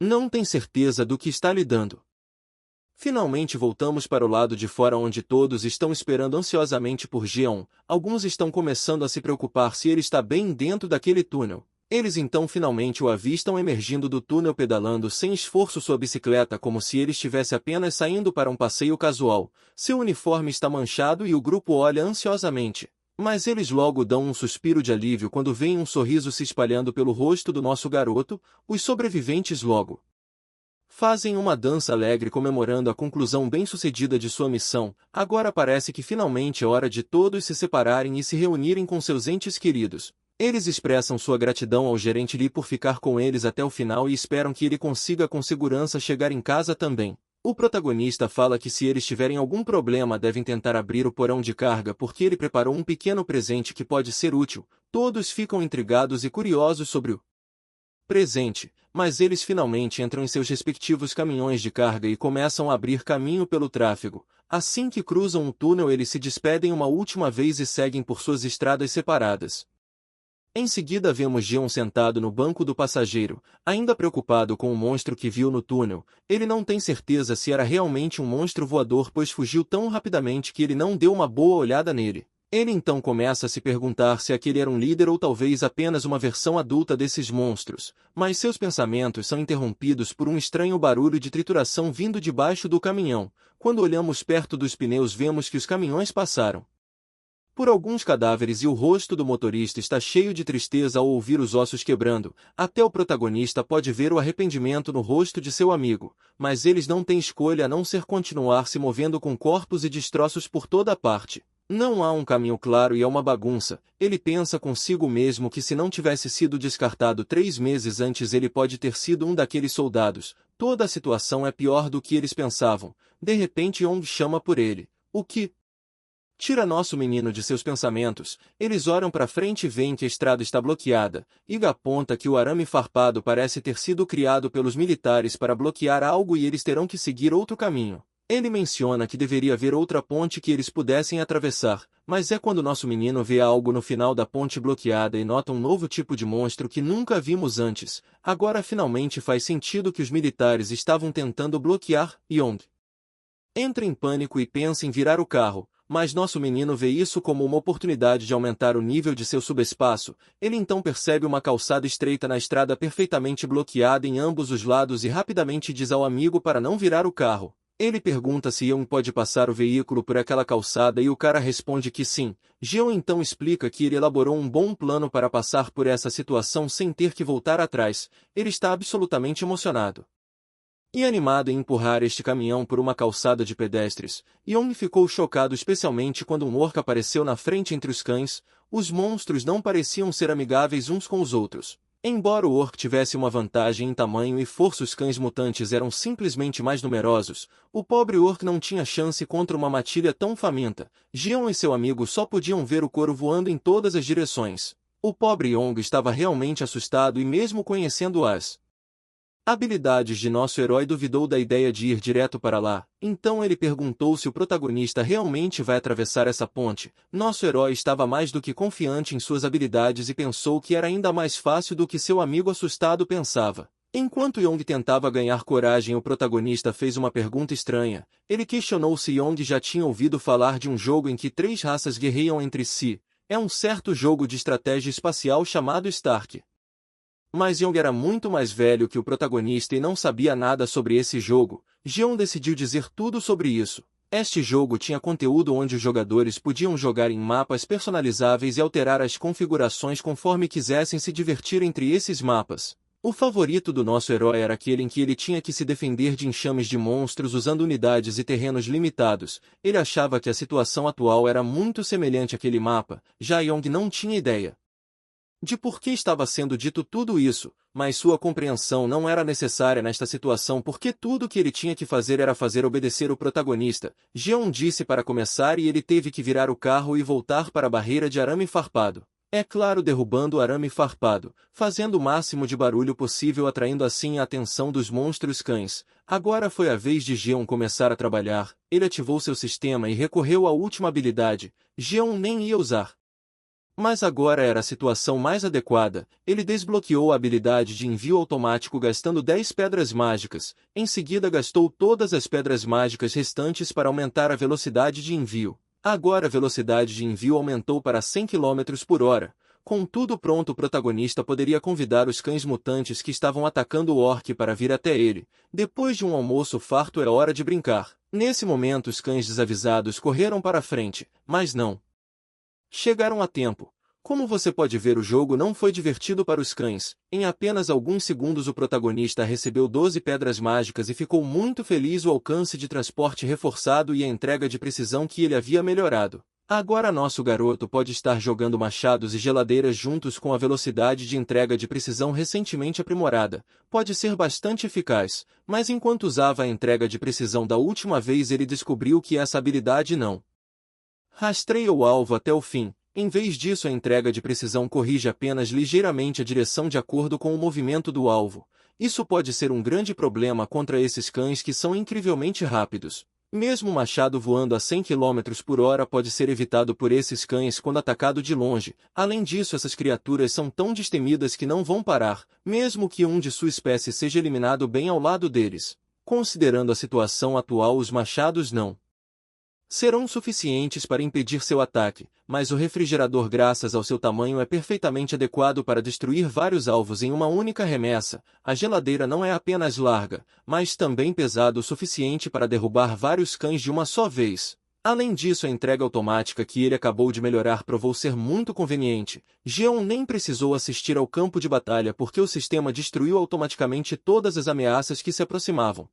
Speaker 1: não tem certeza do que está lidando. Finalmente voltamos para o lado de fora onde todos estão esperando ansiosamente por Gion. Alguns estão começando a se preocupar se ele está bem dentro daquele túnel. Eles então finalmente o avistam emergindo do túnel pedalando sem esforço sua bicicleta como se ele estivesse apenas saindo para um passeio casual. Seu uniforme está manchado e o grupo olha ansiosamente. Mas eles logo dão um suspiro de alívio quando veem um sorriso se espalhando pelo rosto do nosso garoto. Os sobreviventes logo fazem uma dança alegre comemorando a conclusão bem-sucedida de sua missão. Agora parece que finalmente é hora de todos se separarem e se reunirem com seus entes queridos. Eles expressam sua gratidão ao gerente Lee por ficar com eles até o final e esperam que ele consiga com segurança chegar em casa também. O protagonista fala que se eles tiverem algum problema devem tentar abrir o porão de carga porque ele preparou um pequeno presente que pode ser útil. Todos ficam intrigados e curiosos sobre o presente, mas eles finalmente entram em seus respectivos caminhões de carga e começam a abrir caminho pelo tráfego. Assim que cruzam um túnel eles se despedem uma última vez e seguem por suas estradas separadas. Em seguida vemos Gion sentado no banco do passageiro, ainda preocupado com o monstro que viu no túnel. Ele não tem certeza se era realmente um monstro voador pois fugiu tão rapidamente que ele não deu uma boa olhada nele. Ele então começa a se perguntar se aquele era um líder ou talvez apenas uma versão adulta desses monstros, mas seus pensamentos são interrompidos por um estranho barulho de trituração vindo debaixo do caminhão. Quando olhamos perto dos pneus vemos que os caminhões passaram por alguns cadáveres e o rosto do motorista está cheio de tristeza ao ouvir os ossos quebrando. Até o protagonista pode ver o arrependimento no rosto de seu amigo, mas eles não têm escolha a não ser continuar se movendo com corpos e destroços por toda parte. Não há um caminho claro e é uma bagunça. Ele pensa consigo mesmo que se não tivesse sido descartado 3 meses antes ele pode ter sido um daqueles soldados. Toda a situação é pior do que eles pensavam. De repente Yong chama por ele. O que tira nosso menino de seus pensamentos. Eles olham para frente e veem que a estrada está bloqueada. Iga aponta que o arame farpado parece ter sido criado pelos militares para bloquear algo e eles terão que seguir outro caminho. Ele menciona que deveria haver outra ponte que eles pudessem atravessar, mas é quando nosso menino vê algo no final da ponte bloqueada e nota um novo tipo de monstro que nunca vimos antes. Agora finalmente faz sentido que os militares estavam tentando bloquear. Yong entra em pânico e pensa em virar o carro, mas nosso menino vê isso como uma oportunidade de aumentar o nível de seu subespaço. Ele então percebe uma calçada estreita na estrada perfeitamente bloqueada em ambos os lados e rapidamente diz ao amigo para não virar o carro. Ele pergunta se Yeon pode passar o veículo por aquela calçada e o cara responde que sim. Jeon então explica que ele elaborou um bom plano para passar por essa situação sem ter que voltar atrás. Ele está absolutamente emocionado e animado em empurrar este caminhão por uma calçada de pedestres. Yeon ficou chocado especialmente quando um orc apareceu na frente entre os cães. Os monstros não pareciam ser amigáveis uns com os outros. Embora o orc tivesse uma vantagem em tamanho e força, os cães mutantes eram simplesmente mais numerosos. O pobre orc não tinha chance contra uma matilha tão faminta. Jeon e seu amigo só podiam ver o couro voando em todas as direções. O pobre Yong estava realmente assustado e mesmo conhecendo as habilidades de nosso herói duvidou da ideia de ir direto para lá. Então ele perguntou se o protagonista realmente vai atravessar essa ponte. Nosso herói estava mais do que confiante em suas habilidades e pensou que era ainda mais fácil do que seu amigo assustado pensava. Enquanto Yong tentava ganhar coragem, o protagonista fez uma pergunta estranha. Ele questionou se Yong já tinha ouvido falar de um jogo em que 3 raças guerreiam entre si. É um certo jogo de estratégia espacial chamado Stark. Mas Yong era muito mais velho que o protagonista e não sabia nada sobre esse jogo. Jeon decidiu dizer tudo sobre isso. Este jogo tinha conteúdo onde os jogadores podiam jogar em mapas personalizáveis e alterar as configurações conforme quisessem se divertir entre esses mapas. O favorito do nosso herói era aquele em que ele tinha que se defender de enxames de monstros usando unidades e terrenos limitados. Ele achava que a situação atual era muito semelhante àquele mapa, já Yong não tinha ideia de por que estava sendo dito tudo isso, mas sua compreensão não era necessária nesta situação porque tudo o que ele tinha que fazer era fazer obedecer o protagonista. Jeon disse para começar e ele teve que virar o carro e voltar para a barreira de arame farpado. É claro, derrubando o arame farpado, fazendo o máximo de barulho possível, atraindo assim a atenção dos monstros cães. Agora foi a vez de Jeon começar a trabalhar. Ele ativou seu sistema e recorreu à última habilidade. Jeon nem ia usar, mas agora era a situação mais adequada. Ele desbloqueou a habilidade de envio automático gastando 10 pedras mágicas. Em seguida gastou todas as pedras mágicas restantes para aumentar a velocidade de envio. Agora a velocidade de envio aumentou para 100 km por hora. Com tudo pronto, o protagonista poderia convidar os cães mutantes que estavam atacando o orc para vir até ele. Depois de um almoço farto era hora de brincar. Nesse momento os cães desavisados correram para a frente, mas não chegaram a tempo. Como você pode ver, o jogo não foi divertido para os cães. Em apenas alguns segundos o protagonista recebeu 12 pedras mágicas e ficou muito feliz. O alcance de transporte reforçado e a entrega de precisão que ele havia melhorado. Agora nosso garoto pode estar jogando machados e geladeiras juntos com a velocidade de entrega de precisão recentemente aprimorada. Pode ser bastante eficaz, mas enquanto usava a entrega de precisão da última vez ele descobriu que essa habilidade não rastreia o alvo até o fim. Em vez disso, a entrega de precisão corrige apenas ligeiramente a direção de acordo com o movimento do alvo. Isso pode ser um grande problema contra esses cães que são incrivelmente rápidos. Mesmo o machado voando a 100 km por hora pode ser evitado por esses cães quando atacado de longe. Além disso, essas criaturas são tão destemidas que não vão parar, mesmo que um de sua espécie seja eliminado bem ao lado deles. Considerando a situação atual, os machados não serão suficientes para impedir seu ataque, mas o refrigerador, graças ao seu tamanho, é perfeitamente adequado para destruir vários alvos em uma única remessa. A geladeira não é apenas larga, mas também pesada o suficiente para derrubar vários cães de uma só vez. Além disso, a entrega automática que ele acabou de melhorar provou ser muito conveniente. Jeon nem precisou assistir ao campo de batalha porque o sistema destruiu automaticamente todas as ameaças que se aproximavam.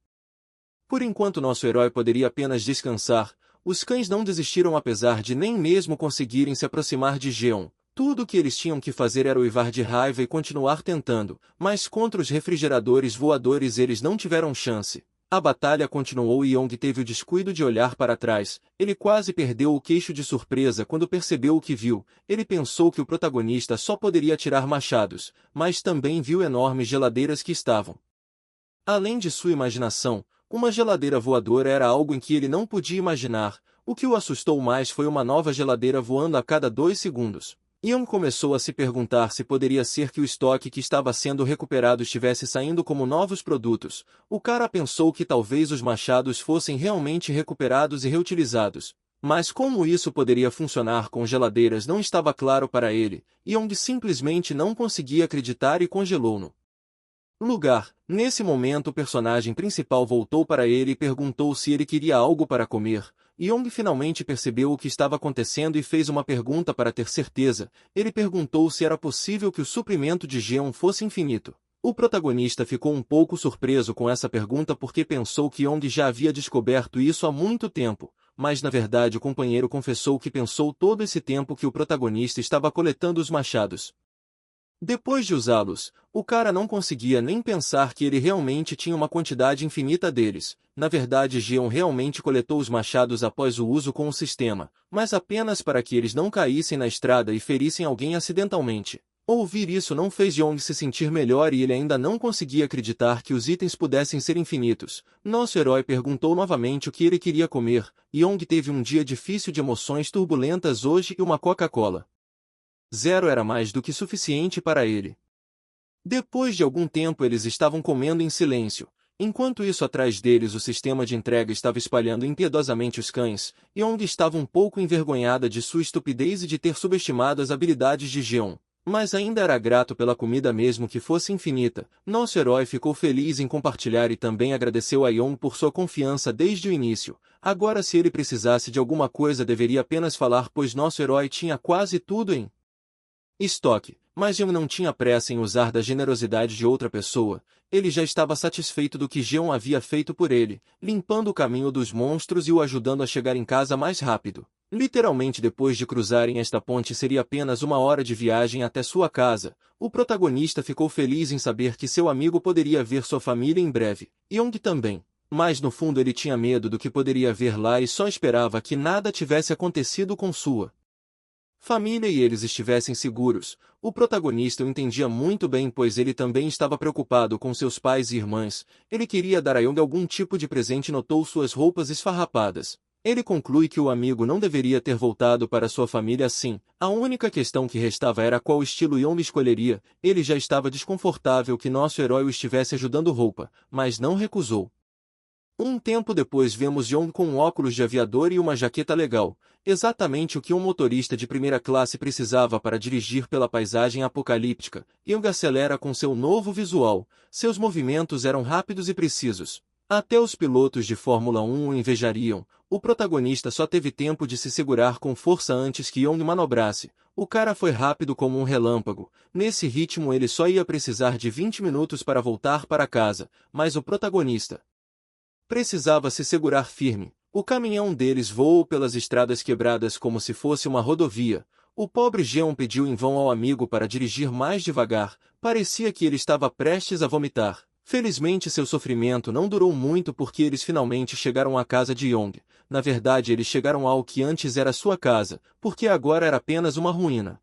Speaker 1: Por enquanto nosso herói poderia apenas descansar. Os cães não desistiram apesar de nem mesmo conseguirem se aproximar de Jeon. Tudo o que eles tinham que fazer era uivar de raiva e continuar tentando, mas contra os refrigeradores voadores eles não tiveram chance. A batalha continuou e Yong teve o descuido de olhar para trás. Ele quase perdeu o queixo de surpresa quando percebeu o que viu. Ele pensou que o protagonista só poderia atirar machados, mas também viu enormes geladeiras que estavam além de sua imaginação. Uma geladeira voadora era algo em que ele não podia imaginar. O que o assustou mais foi uma nova geladeira voando a cada 2 segundos. Ian começou a se perguntar se poderia ser que o estoque que estava sendo recuperado estivesse saindo como novos produtos. O cara pensou que talvez os machados fossem realmente recuperados e reutilizados. Mas como isso poderia funcionar com geladeiras não estava claro para ele. Ian simplesmente não conseguia acreditar e congelou no lugar. Nesse momento o personagem principal voltou para ele e perguntou se ele queria algo para comer. Yong finalmente percebeu o que estava acontecendo e fez uma pergunta para ter certeza. Ele perguntou se era possível que o suprimento de Jeon fosse infinito. O protagonista ficou um pouco surpreso com essa pergunta porque pensou que Yong já havia descoberto isso há muito tempo, mas na verdade o companheiro confessou que pensou todo esse tempo que o protagonista estava coletando os machados. Depois de usá-los, o cara não conseguia nem pensar que ele realmente tinha uma quantidade infinita deles. Na verdade, Jeon realmente coletou os machados após o uso com o sistema, mas apenas para que eles não caíssem na estrada e ferissem alguém acidentalmente. Ouvir isso não fez Jeon se sentir melhor e ele ainda não conseguia acreditar que os itens pudessem ser infinitos. Nosso herói perguntou novamente o que ele queria comer. Yong teve um dia difícil de emoções turbulentas hoje e uma Coca-Cola Zero era mais do que suficiente para ele. Depois de algum tempo eles estavam comendo em silêncio. Enquanto isso, atrás deles o sistema de entrega estava espalhando impiedosamente os cães. Yong estava um pouco envergonhada de sua estupidez e de ter subestimado as habilidades de Jeon. Mas ainda era grato pela comida mesmo que fosse infinita. Nosso herói ficou feliz em compartilhar e também agradeceu a Yong por sua confiança desde o início. Agora, se ele precisasse de alguma coisa deveria apenas falar, pois nosso herói tinha quase tudo em estoque. Mas Jeon não tinha pressa em usar da generosidade de outra pessoa. Ele já estava satisfeito do que Jeon havia feito por ele, limpando o caminho dos monstros e o ajudando a chegar em casa mais rápido. Literalmente depois de cruzarem esta ponte seria apenas 1 hora de viagem até sua casa. O protagonista ficou feliz em saber que seu amigo poderia ver sua família em breve. Young também. Mas no fundo ele tinha medo do que poderia ver lá e só esperava que nada tivesse acontecido com sua família e eles estivessem seguros. O protagonista o entendia muito bem, pois ele também estava preocupado com seus pais e irmãs. Ele queria dar a Young algum tipo de presente e notou suas roupas esfarrapadas. Ele conclui que o amigo não deveria ter voltado para sua família assim. A única questão que restava era qual estilo Young escolheria. Ele já estava desconfortável que nosso herói o estivesse ajudando roupa, mas não recusou. Um tempo depois vemos Young com um óculos de aviador e uma jaqueta legal, exatamente o que um motorista de primeira classe precisava para dirigir pela paisagem apocalíptica. Young acelera com seu novo visual, seus movimentos eram rápidos e precisos. Até os pilotos de Fórmula 1 o invejariam. O protagonista só teve tempo de se segurar com força antes que Young manobrasse. O cara foi rápido como um relâmpago. Nesse ritmo ele só ia precisar de 20 minutos para voltar para casa, mas o protagonista precisava se segurar firme. O caminhão deles voou pelas estradas quebradas como se fosse uma rodovia. O pobre Jeon pediu em vão ao amigo para dirigir mais devagar. Parecia que ele estava prestes a vomitar. Felizmente seu sofrimento não durou muito porque eles finalmente chegaram à casa de Young. Na verdade eles chegaram ao que antes era sua casa, porque agora era apenas uma ruína.